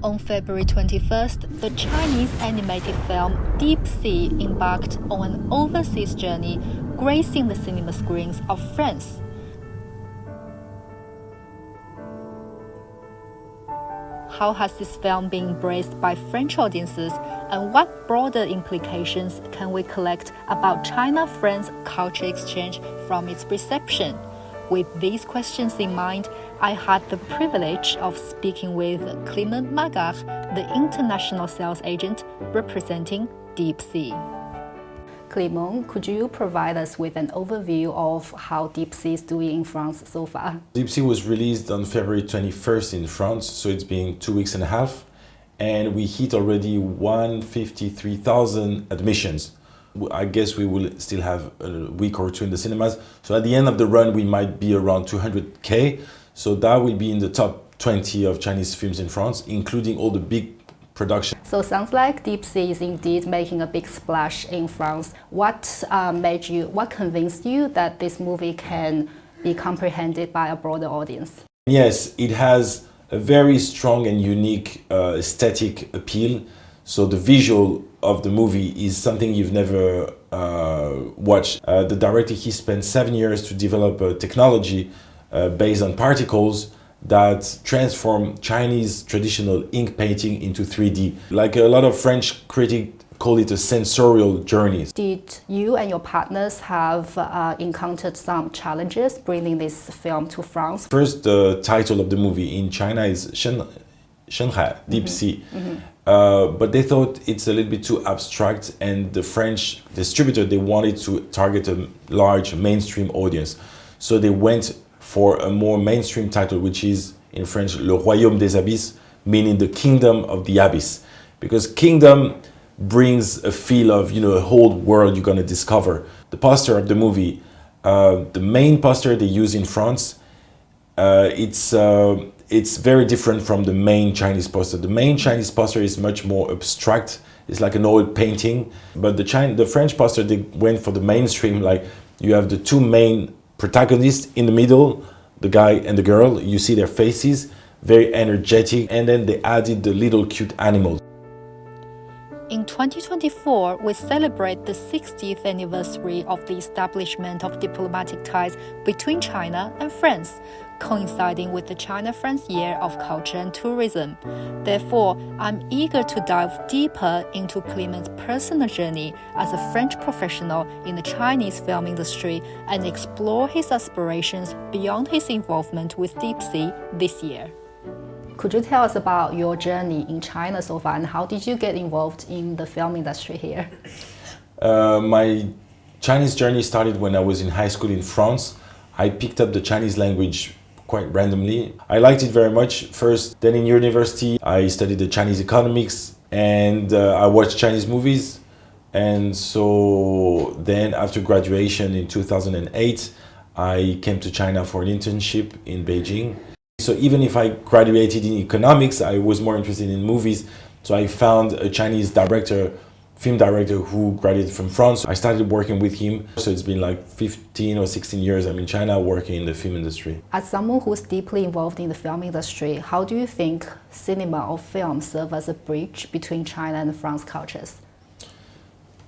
On February 21st, the Chinese animated film Deep Sea embarked on an overseas journey, gracing the cinema screens of France. How has this film been embraced by French audiences, and what broader implications can we collect about China-France culture exchange from its reception? With these questions in mind, I had the privilege of speaking with Clement Magar, the international sales agent representing Deep Sea. Clement, could you provide us with an overview of how Deep Sea is doing in France so far? Deep Sea was released on February 21st in France, so it's been 2 weeks and a half, and we hit already 153,000 admissions. I guess we will still have a week or two in the cinemas, so at the end of the run we might be around 200K, so that will be in the top 20 of Chinese films in France, including all the big production. So sounds like Deep Sea is indeed making a big splash in France. What convinced you that this movie can be comprehended by a broader audience? Yes, it has a very strong and unique aesthetic appeal. So the visual of the movie is something you've never watched. The director, he spent 7 years to develop a technology based on particles that transform Chinese traditional ink painting into 3D. Like a lot of French critics call it a sensorial journey. Did you and your partners have encountered some challenges bringing this film to France? First, the title of the movie in China is Shenhai, Deep Sea. But they thought it's a little bit too abstract, and the French distributor, they wanted to target a large mainstream audience. So they went for a more mainstream title, which is in French, Le Royaume des Abysses, meaning the Kingdom of the Abyss. Because kingdom brings a feel of, a whole world you're gonna discover. The poster of the movie, the main poster they use in France, it's very different from the main Chinese poster. The main Chinese poster is much more abstract. It's like an old painting. But the French poster, they went for the mainstream. Like you have the two main protagonists in the middle, the guy and the girl. You see their faces, very energetic. And then they added the little cute animals. In 2024, we celebrate the 60th anniversary of the establishment of diplomatic ties between China and France, coinciding with the China-France Year of Culture and Tourism. Therefore, I'm eager to dive deeper into Clement's personal journey as a French professional in the Chinese film industry and explore his aspirations beyond his involvement with Deep Sea this year. Could you tell us about your journey in China so far, and how did you get involved in the film industry here? My Chinese journey started when I was in high school in France. I picked up the Chinese language quite randomly. I liked it very much first. Then in university, I studied the Chinese economics, and I watched Chinese movies. And so then after graduation in 2008, I came to China for an internship in Beijing. So even if I graduated in economics, I was more interested in movies. So I found a Chinese film director who graduated from France. I started working with him. So it's been like 15 or 16 years I'm in China working in the film industry. As someone who's deeply involved in the film industry, how do you think cinema or film serve as a bridge between China and France cultures?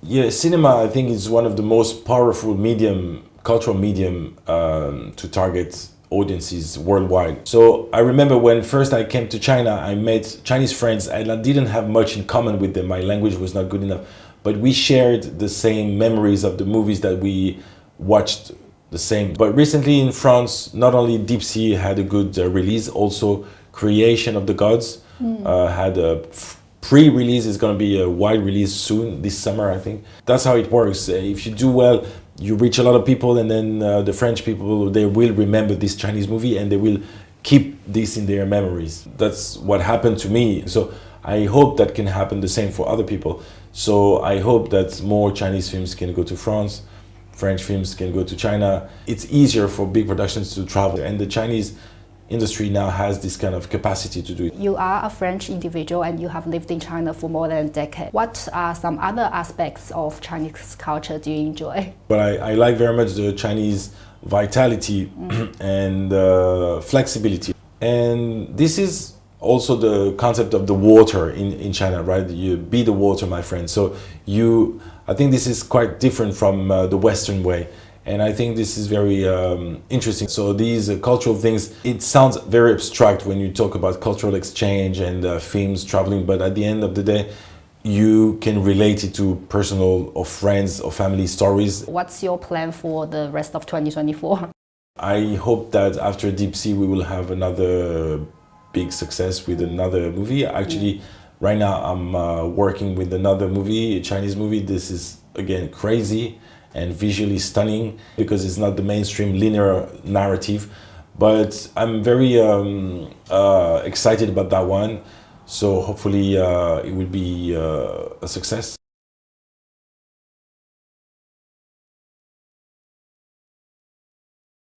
Yeah, cinema, I think, is one of the most powerful cultural medium to target audiences worldwide. So I remember when first I came to China, I met Chinese friends and I didn't have much in common with them. My language was not good enough, but we shared the same memories of the movies that we watched the same. But recently in France, not only Deep Sea had a good release, also Creation of the Gods had a pre-release. Is going to be a wide release soon, this summer, I think. That's how it works. If you do well, you reach a lot of people, and then the French people, they will remember this Chinese movie and they will keep this in their memories. That's what happened to me. So I hope that can happen the same for other people. So I hope that more Chinese films can go to France, French films can go to China. It's easier for big productions to travel, and the Chinese industry now has this kind of capacity to do it. You are a French individual and you have lived in China for more than a decade. What are some other aspects of Chinese culture do you enjoy? But I like very much the Chinese vitality and flexibility. And this is also the concept of the water in China, right? You be the water, my friend. So I think this is quite different from the Western way. And I think this is very interesting. So these cultural things, it sounds very abstract when you talk about cultural exchange and films, traveling, but at the end of the day, you can relate it to personal or friends or family stories. What's your plan for the rest of 2024? I hope that after Deep Sea, we will have another big success with another movie. Actually, right now I'm working with another movie, a Chinese movie. This is, again, crazy and visually stunning because it's not the mainstream linear narrative. But I'm very excited about that one. So hopefully it will be a success.